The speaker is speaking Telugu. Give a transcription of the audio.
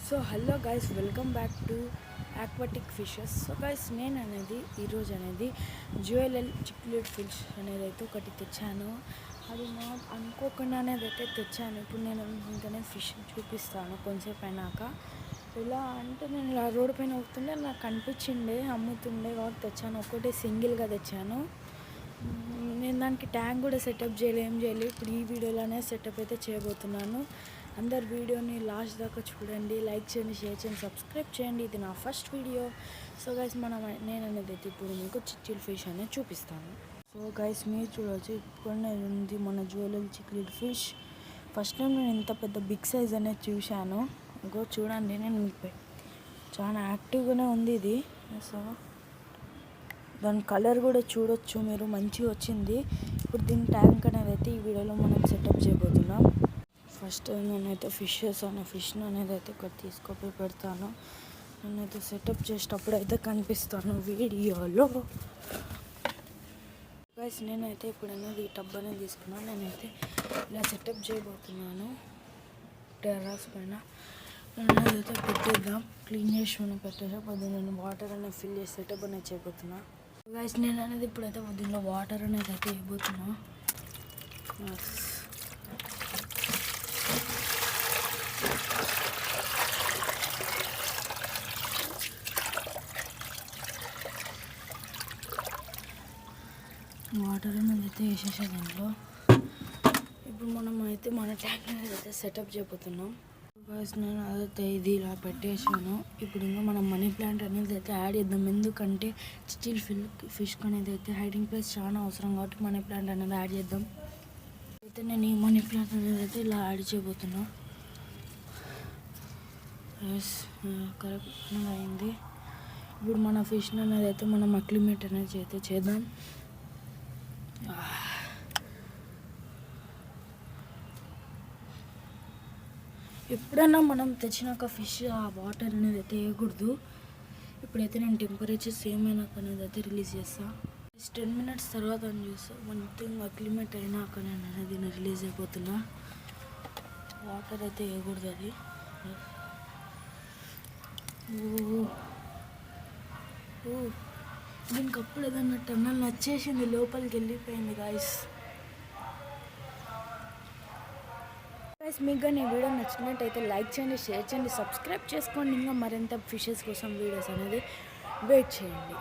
So hello guys, welcome back to aquatic fishes. So guys, నేను ఈరోజు జ్యువెలల్ చిక్లెట్ ఫిష్ అనేది అయితే ఒకటి తెచ్చాను. అది నాకు అనుకోకుండా అయితే తెచ్చాను. ఇప్పుడు నేను ఇంకనే ఫిష్ చూపిస్తాను కొంచెంసేపు అయినాక. ఎలా అంటే, నేను ఇలా రోడ్డు పైన అవుతుండే నాకు కనిపించిండే అమ్ముతుండే కాబట్టి తెచ్చాను. ఒకటే సింగిల్గా తెచ్చాను. నేను దానికి ట్యాంక్ కూడా సెటప్ ఏం చేయలేదు. ఇప్పుడు ఈ వీడియోలోనే సెటప్ అయితే చేయబోతున్నాను. అందరు వీడియోని లాస్ట్ దాకా చూడండి, లైక్ చేయండి, షేర్ చేయండి, సబ్స్క్రైబ్ చేయండి. ఇది నా ఫస్ట్ వీడియో. సో గైస్, నేను అనేది అయితే ఇప్పుడు మీకు చిక్కిల్ ఫిష్ అనేది చూపిస్తాను. సో గైస్, మీరు చూడవచ్చు, ఇప్పుడు ఉంది మన జ్యువెలరీ చిక్కిల్ ఫిష్. ఫస్ట్ టైం నేను ఇంత పెద్ద బిగ్ సైజ్ అనేది చూశాను. ఇంకో చూడండి, నేను మీకు చాలా యాక్టివ్గానే ఉంది ఇది. సో దాని కలర్ కూడా చూడొచ్చు మీరు, మంచిగా వచ్చింది. ఇప్పుడు దీని ట్యాంక్ అనేది అయితే ఈ వీడియోలో మనం సెటప్ చేయబోతున్నాం. ఫస్ట్ నేనైతే ఫిషెస్ అనే ఫిష్ని అనేది అయితే ఒకటి తీసుకొని పెడతాను. నేనైతే సెటప్ చేసేటప్పుడు అయితే కనిపిస్తాను వీడియోలో. గైస్, నేనైతే ఇప్పుడు అనేది ఈ టబ్ అనేది తీసుకున్నాను. నేనైతే ఇలా సెటప్ చేయబోతున్నాను టెర్రస్ పైన. నేనైతే పెట్టేద్దాం, క్లీన్ చేసి మనం పెట్టేసా. నేను వాటర్ అనేది ఫిల్ చేసి సెటప్ అనేది చేయబోతున్నా. గైస్, నేను అనేది ఇప్పుడైతే దీనిలో వాటర్ అనేది అయితే ఇవ్వబోతున్నా. వాటర్ అనేది అయితే వేసేసా దీంట్లో. ఇప్పుడు మనం అయితే మన ట్యాంక్ అనేది అయితే సెటప్ చేయబోతున్నాం. నేను అదైతే ఇది ఇలా పెట్టేసాను. ఇప్పుడు ఇంకా మనం మనీ ప్లాంట్ అనేది అయితే యాడ్ చేద్దాం. ఎందుకంటే చిచిల్ ఫిష్ అనేది అయితే హైడింగ్ ప్లేస్ చాలా అవసరం కాబట్టి మనీ ప్లాంట్ అనేది యాడ్ చేద్దాం. అయితే నేను ఈ మనీ ప్లాంట్ అనేది అయితే ఇలా యాడ్ చేయబోతున్నా. కరెక్ట్ అయింది. ఇప్పుడు మన ఫిష్ అనేది అయితే మనం అక్లిమేట్ అనేది అయితే చేద్దాం. ఎప్పుడైనా మనం తెచ్చినాక ఫిష్ ఆ వాటర్ అనేది అయితే వేయకూడదు. ఇప్పుడైతే నేను టెంపరేచర్ సేమ్ అయినాక అనేది అయితే రిలీజ్ చేస్తాను. 10 minutes తర్వాత అని చూస్తాను. మొత్తం అక్లిమేట్ అయినాక నేను అనేది రిలీజ్ అయిపోతున్నా. వాటర్ అయితే వేయకూడదు అది. దీనికి అప్పుడు ఏదన్నా టన్నల్ నచ్చేసింది, లోపలికి వెళ్ళిపోయింది గాయస్. మీకు కానీ ఈ వీడియో నచ్చినట్టయితే లైక్ చేయండి, షేర్ చేయండి, సబ్స్క్రైబ్ చేసుకోండి. ఇంకా మరింత ఫిషెస్ కోసం వీడియోస్ అనేది వెయిట్ చేయండి.